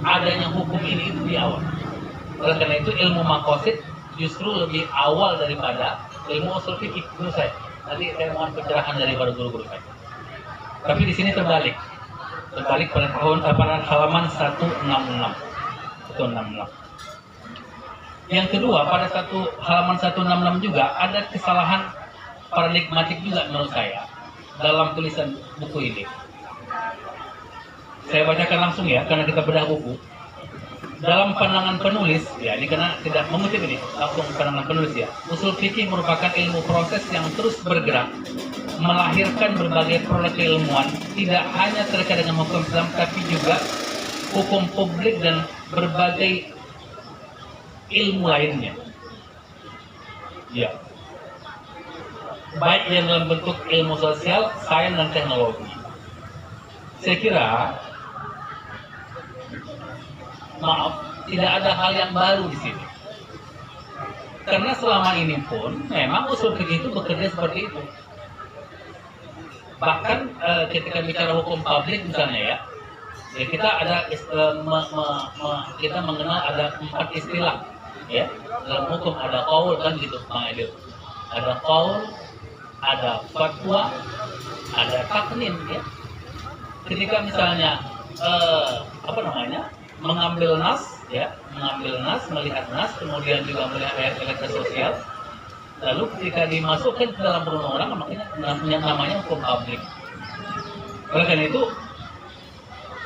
adanya hukum ini itu di awal. Oleh karena itu ilmu maqasid justru lebih awal daripada ilmu usul fikih menurut saya. Nanti saya mohon pencerahan dari para guru-guru saya. Tapi di sini terbalik pada halaman 166. Yang kedua, pada halaman 166 juga ada kesalahan paradigmatik juga menurut saya dalam tulisan buku ini. Saya bacakan langsung ya, karena kita bedah buku. Dalam pandangan penulis, ya ini karena tidak mengutip ini, langsung pandangan penulis ya. Usul fikih merupakan ilmu proses yang terus bergerak, melahirkan berbagai produk keilmuan, tidak hanya terkait dengan hukum Islam, tapi juga hukum publik dan berbagai ilmu lainnya. Ya. Baik yang dalam bentuk ilmu sosial, sains dan teknologi. Saya kira tidak ada hal yang baru di sini. Karena selama ini pun memang usul fikih itu bekerja seperti itu. Bahkan ketika bicara hukum publik misalnya ya kita ada kita mengenal ada 4 istilah ya dalam hukum. Ada qaul kan gitu, Bang Adil. Ada qaul, ada fatwa, ada taknin ya. Ketika misalnya mengambil nas, melihat nas, kemudian juga melihat ayat-ayat sosial, lalu ketika dimasukkan ke dalam perundang-undang, makanya namanya hukum publik. Oleh karena itu,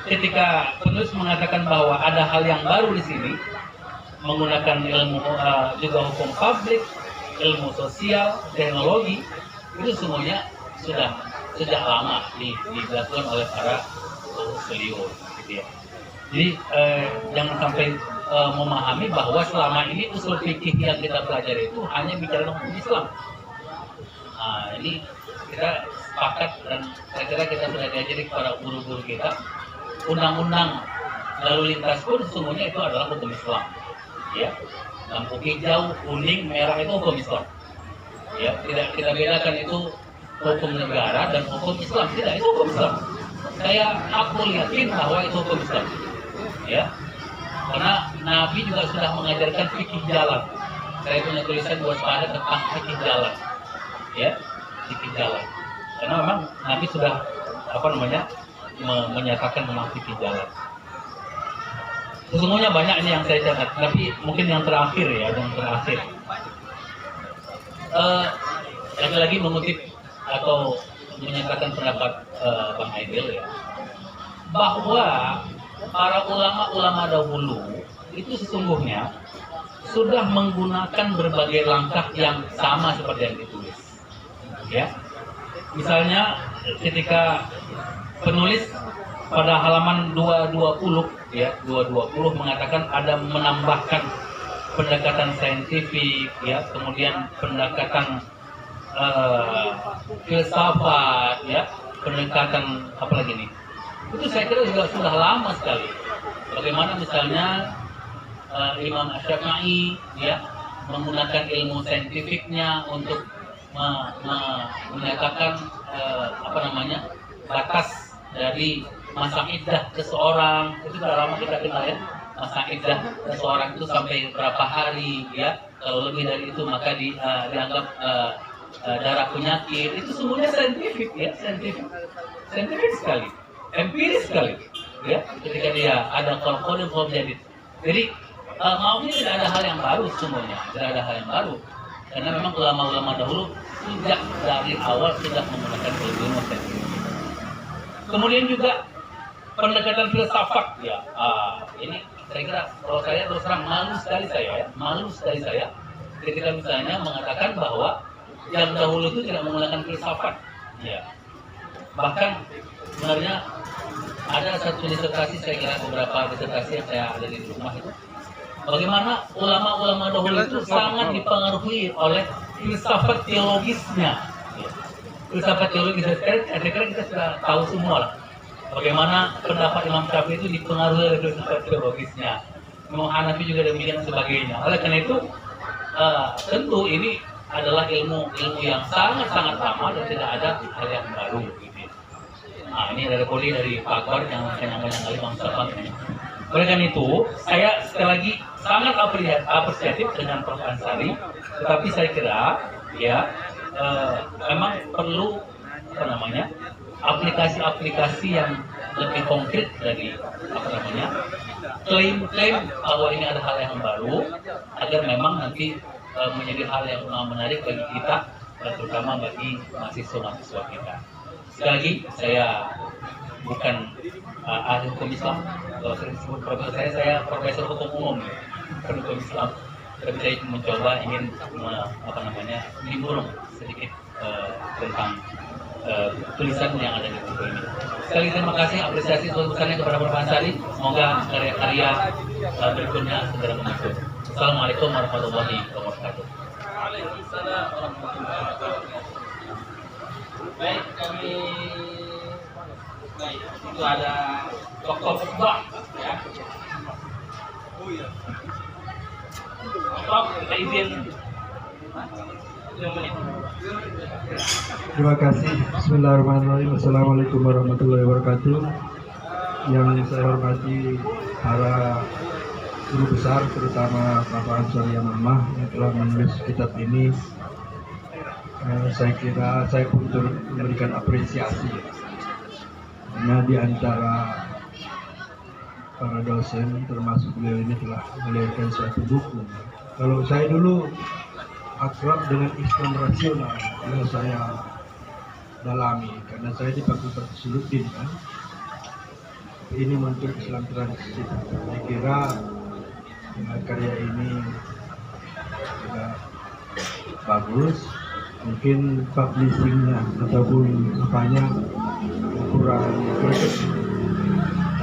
ketika penulis mengatakan bahwa ada hal yang baru di sini, menggunakan ilmu juga hukum publik, ilmu sosial, teknologi, itu semuanya sudah sejak lama dilakukan oleh para beliau, gitu ya. Jadi jangan sampai memahami bahwa selama ini usul fikih yang kita pelajari itu hanya bicara hukum Islam. Nah, ini kita sepakat dan saya kira kita sudah diajari kepada guru-guru kita, undang-undang lalu lintas pun sesungguhnya itu adalah hukum Islam. Ya, lampu hijau, kuning, merah itu hukum Islam. Ya, tidak kita bedakan itu hukum negara dan hukum Islam, tidak, itu hukum Islam. Aku yakin bahwa itu hukum Islam. Ya, karena Nabi juga sudah mengajarkan fikih jalan. saya punya tulisan waspada tentang fikih jalan, ya, fikih jalan. Karena memang Nabi sudah menyatakan tentang fikih jalan. Sesungguhnya banyak ini yang saya catat, tapi mungkin yang terakhir ya, lagi-lagi mengutip atau menyatakan pendapat Bang Aidil ya, bahwa para ulama-ulama dahulu itu sesungguhnya sudah menggunakan berbagai langkah yang sama seperti yang ditulis. Ya, misalnya ketika penulis pada halaman 220 ya, 220 mengatakan ada menambahkan pendekatan saintifik ya, kemudian pendekatan filsafat ya, pendekatan apa lagi nih? Itu saya kira juga sudah lama sekali. Bagaimana misalnya Imam Asy-Syafi'i ya menggunakan ilmu saintifiknya untuk menyatakan batas dari masa iddah seseorang. Itu sudah lama kita kenal ya, masa iddah seseorang itu sampai berapa hari ya, kalau lebih dari itu maka dianggap darah penyakit. Itu semuanya saintifik ya, saintifik sekali, empiris sekali ya, ketika dia ada kolom jadid. Jadi maafnya tidak ada hal yang baru, semuanya tidak ada hal yang baru, karena memang ulama-ulama dahulu sejak dari awal sudah menggunakan ilmu saintifik. Kemudian juga pendekatan filsafat ya, ini saya kira kalau saya terus terang malu sekali saya ketika misalnya mengatakan bahwa yang dahulu itu tidak menggunakan filsafat ya. Bahkan sebenarnya ada satu disertasi, saya kira beberapa disertasi yang saya ada di rumah itu, bagaimana ulama-ulama dahulu itu sangat dipengaruhi oleh filsafat teologisnya ya. Filsafat teologis, saya kira kita sudah tahu semua lah bagaimana pendapat Imam Syafi'i itu dipengaruhi oleh filsafat teologisnya, Imam Hanafi juga demikian sebagainya. Oleh karena itu tentu ini adalah ilmu yang sangat-sangat lama dan tidak ada hal yang baru gitu. Nah, ini ada poli dari Pak Akbar yang banyak kali Bang Mustafa. Oleh karena itu, saya sekali lagi sangat apresiatif dengan Prof. Ansari, tetapi saya kira ya memang perlu aplikasi-aplikasi yang lebih konkret dari klaim-klaim bahwa ini ada hal yang baru, agar memang nanti menjadi hal yang menarik bagi kita, terutama bagi mahasiswa-mahasiswa kita. Sekali lagi, saya bukan ahli hukum Islam. Kalau sering disebut profesor saya profesor hukum umum, bukan hukum Islam. Tapi saya mencoba ingin nimbrung sedikit tentang tulisan yang ada di buku ini. Sekali lagi terima kasih, apresiasi sebesar-besarnya kepada Prof. Ansari. Semoga karya-karya berikutnya segera muncul. Assalamualaikum warahmatullahi wabarakatuh. Waalaikumsalam warahmatullahi wabarakatuh. Baik, itu ada Dr. Fubah ya. Oh iya. Kita izin. Terima kasih. Bismillahirrahmanirrahim. Assalamualaikum warahmatullahi wabarakatuh. Yang saya hormati para guru besar, terutama Bapak Ansari Yamamah yang telah menulis kitab ini. Saya kira saya pun memberikan apresiasi karena di antara para dosen termasuk beliau ini telah melahirkan suatu buku. Kalau saya dulu akrab dengan Islam rasional yang saya dalami karena saya di Fakultas Usuluddin kan. Ini muncul Islam transisi. Saya kira karya ini juga bagus. Mungkin publishingnya ataupun apanya kurang greget,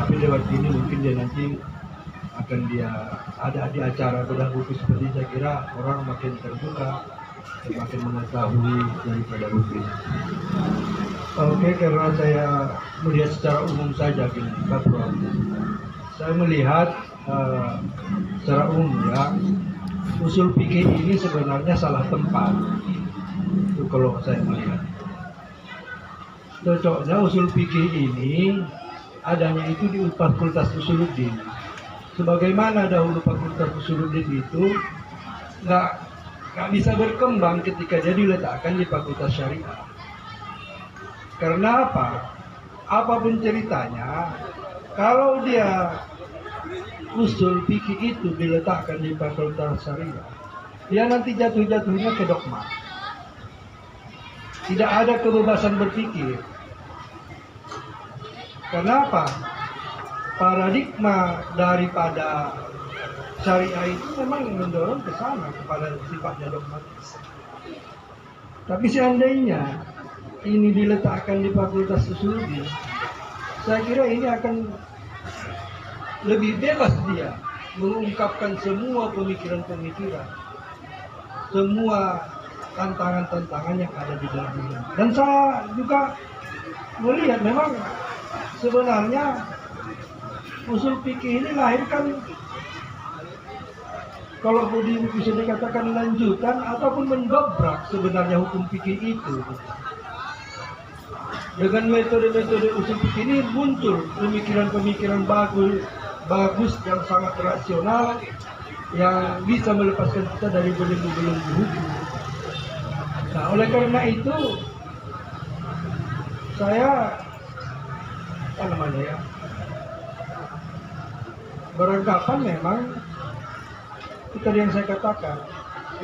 tapi lewat ini mungkin dia nanti akan ada di acara bedah buku seperti ini. Saya kira orang makin terbuka dan makin mengetahui daripada buku ini. Oke, karena saya melihat secara umum saja gini, Pak Prof. Saya melihat secara umum ya, usul fikih ini sebenarnya salah tempat. Itu kalau saya melihat. Cocoknya usul fikih ini adanya itu di Fakultas Usuluddin. Sebagaimana dahulu Fakultas Usuluddin itu nggak nggak bisa berkembang ketika dia diletakkan di fakultas syariah. Karena apa? Apapun ceritanya, kalau dia usul fikih itu diletakkan di fakultas syariah, dia nanti jatuhnya ke dogma. Tidak ada kebebasan berpikir. Kenapa? Paradigma daripada syariah itu memang mendorong ke sana, kepada sifatnya dogmatis. Tapi seandainya ini diletakkan di fakultas sosiologi, saya kira ini akan lebih bebas dia mengungkapkan semua pemikiran-pemikiran, semua tantangan-tantangan yang ada di dalam ini. Dan saya juga melihat memang sebenarnya usul fikih ini lahirkan, kalau bisa dikatakan lanjutan ataupun mendobrak sebenarnya hukum fikih itu. Dengan metode-metode usul fikih ini muncul pemikiran-pemikiran bagus yang sangat rasional yang bisa melepaskan kita dari belenggu-belenggu hukum. Nah, oleh karena itu saya beranggapan memang seperti yang saya katakan,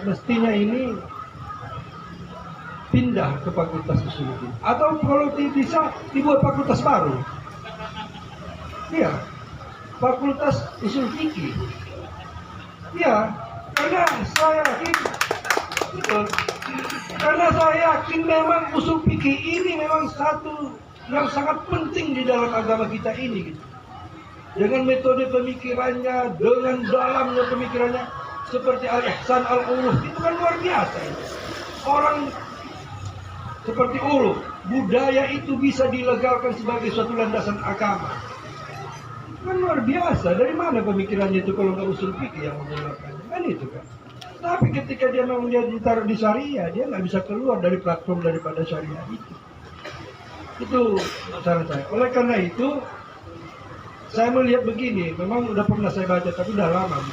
mestinya ini pindah ke fakultas usul fikih, atau kalau bisa dibuat fakultas baru. Iya, fakultas usul fikih. Iya, karena saya yakin, betul. Karena saya yakin memang usul fikih ini memang satu yang sangat penting di dalam agama kita ini, gitu. Dengan metode pemikirannya, dengan dalamnya pemikirannya, seperti Al-Ihsan Al-Uluf, itu kan luar biasa. Orang seperti uluf, budaya itu bisa dilegalkan sebagai suatu landasan agama. Itu kan luar biasa. Dari mana pemikirannya itu kalau nggak usul fikih yang mengeluarkannya? Kan itu kan. Tapi ketika dia memang dia ditaruh di syariah, dia nggak bisa keluar dari platform daripada syariah itu. Itu cara saya. Oleh karena itu, saya melihat begini, memang udah pernah saya baca, tapi udah lama.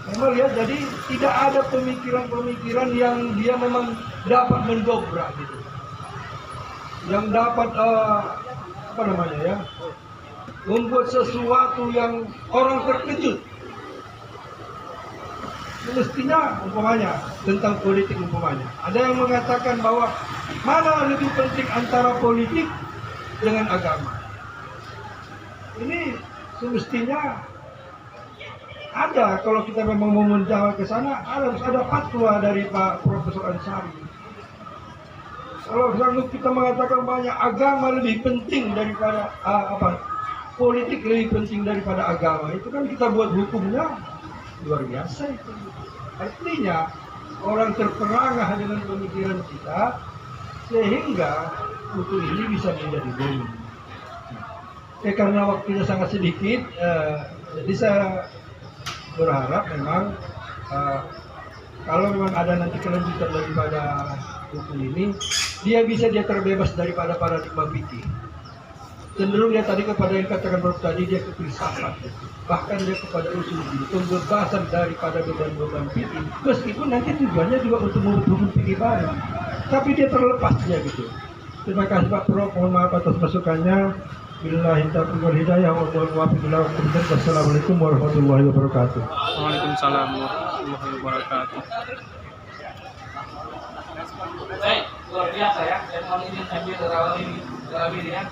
Saya melihat jadi tidak ada pemikiran-pemikiran yang dia memang dapat mendobrak gitu. Yang dapat membuat sesuatu yang orang terkejut. Mestinya umpamanya tentang politik umpamanya. Ada yang mengatakan bahwa mana lebih penting antara politik dengan agama. Ini semestinya ada, kalau kita memang mau menjawab ke sana, harus ada fatwa dari Pak Profesor Ansari. Kalau sanggup kita mengatakan banyak agama lebih penting daripada politik lebih penting daripada agama, itu kan kita buat hukumnya luar biasa itu. Artinya orang terperangah dengan pemikiran kita sehingga hukum ini bisa menjadi domin. Karena waktunya sangat sedikit, jadi saya berharap memang kalau memang ada nanti kelanjutan daripada hukum ini, dia terbebas daripada paradigma fikih. Cenderung dia tadi kepada yang katakan Prof tadi, dia ke filsafat, bahkan dia kepada usul fikih, pembebasan daripada beban-beban fikih, meskipun nanti tujuannya juga untuk membuat hukum fikih baru, tapi dia terlepas dia gitu. Terima kasih Pak Prof, mohon maaf atas masukannya. Billahi taufiq wal hidayah wa wassalamualaikum warahmatullahi wabarakatuh. Waalaikumsalam warahmatullahi wabarakatuh. Baik, luar biasa ya. Saya mohon izin sambil terawih ya.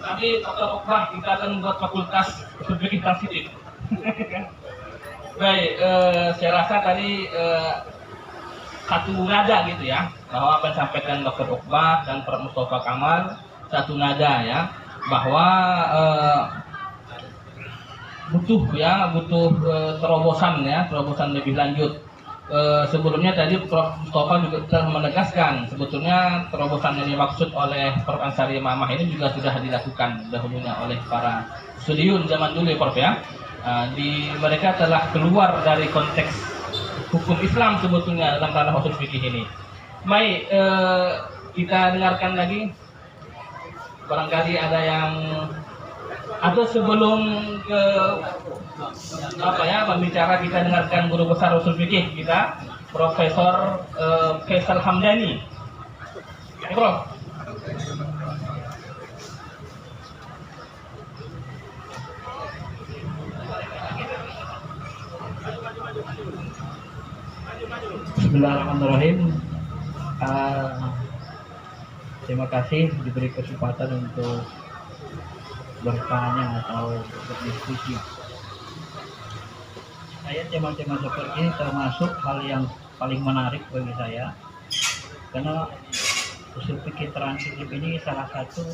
Nanti Dr. Okbah kita akan membuat fakultas fikih transitif. Baik, saya rasa tadi satu nada gitu ya, bahwa apa yang disampaikan Dr. Okbah dan Prof Mustafa Kamal satu nada ya, bahwa butuh terobosan lebih lanjut. Sebelumnya tadi Prof Mustafa juga telah menegaskan sebetulnya terobosan yang dimaksud oleh Prof Ansari Mamah ini juga sudah dilakukan dahulunya oleh para studiun zaman dulu ya Prof ya. Mereka telah keluar dari konteks hukum Islam sebetulnya dalam ranah usul fikih ini. Baik, kita dengarkan lagi. Barangkali ada yang Atau sebelum ke pembicara, kita dengarkan guru besar usul fikih kita, Profesor Faisal Hamdani. Ya, Prof. Bismillahirrahmanirrahim. Terima kasih diberi kesempatan untuk bertanya atau berdiskusi. Tema-tema seperti ini termasuk hal yang paling menarik bagi saya, karena usul fikih transitif ini salah satu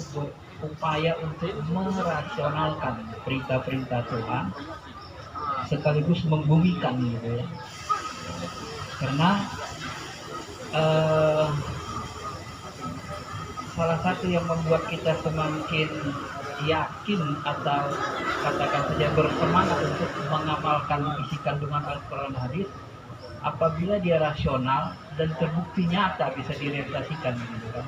upaya untuk merasionalkan perintah-perintah Tuhan sekaligus membumikan gitu ya. Karena salah satu yang membuat kita semakin yakin atau katakan saja bersemangat untuk mengamalkan isi kandungan Al-Quran hadis apabila dia rasional dan terbukti nyata bisa direalisasikan gitu kan.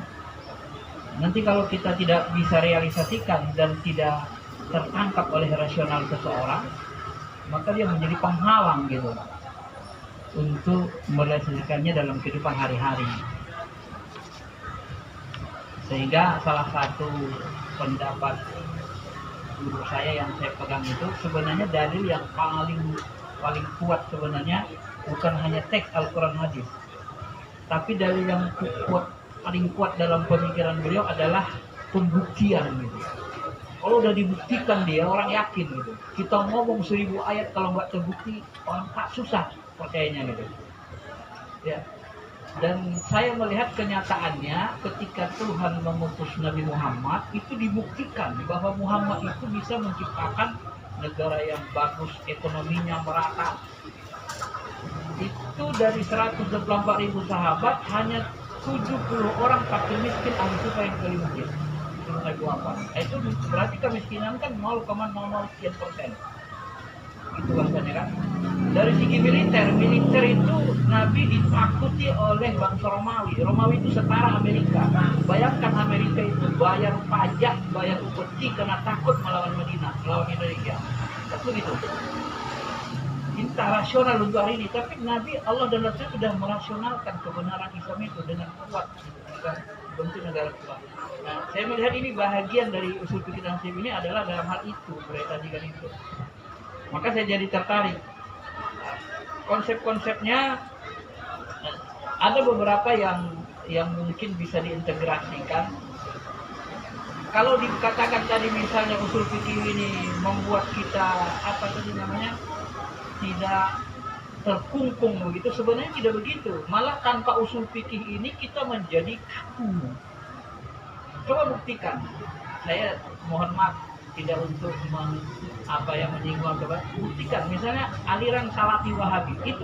Nanti kalau kita tidak bisa realisasikan dan tidak tertangkap oleh rasional seseorang, maka dia menjadi penghalang gitu untuk merealisasikannya dalam kehidupan hari-hari. Sehingga salah satu pendapat guru saya yang saya pegang itu sebenarnya dalil yang paling kuat sebenarnya bukan hanya teks Al-Quran hadis, tapi dalil yang paling kuat dalam pemikiran beliau adalah pembuktian gitu. Kalau udah dibuktikan dia orang yakin gitu. Kita ngomong 1000 ayat kalau nggak terbukti orang tak susah percayanya gitu. Ya. Dan saya melihat kenyataannya ketika Tuhan mengutus Nabi Muhammad itu dibuktikan bahwa Muhammad itu bisa menciptakan negara yang bagus, ekonominya merata. Itu dari 124.000 sahabat hanya 70 orang fakir miskin ahli sufa yang kelima gitu. Itu berarti kemiskinan kan 0,00 sekian %. Itu bahasanya kan. Dari segi militer itu Nabi ditakuti oleh bangsa Romawi. Romawi itu setara Amerika. Bayangkan Amerika itu bayar pajak, bayar upeti karena takut melawan Madinah, melawan Indonesia. Itu gitu. Kita rasional untuk hari ini, tapi Nabi Allah dan Rasul sudah merasionalkan kebenaran Islam itu dengan kuat, dengan bentuk negara kuat. Nah, saya melihat ini bahagian dari usul fikih transitif ini adalah dalam hal itu, berkaitan itu. Maka saya jadi tertarik. Konsep-konsepnya ada beberapa yang mungkin bisa diintegrasikan. Kalau dikatakan tadi misalnya usul fikih ini membuat kita tidak terkungkung begitu, sebenarnya tidak begitu. Malah tanpa usul fikih ini kita menjadi kaku. Coba buktikan. Saya mohon maaf tidak untuk menyinggung, buktikan misalnya aliran Salafi Wahabi itu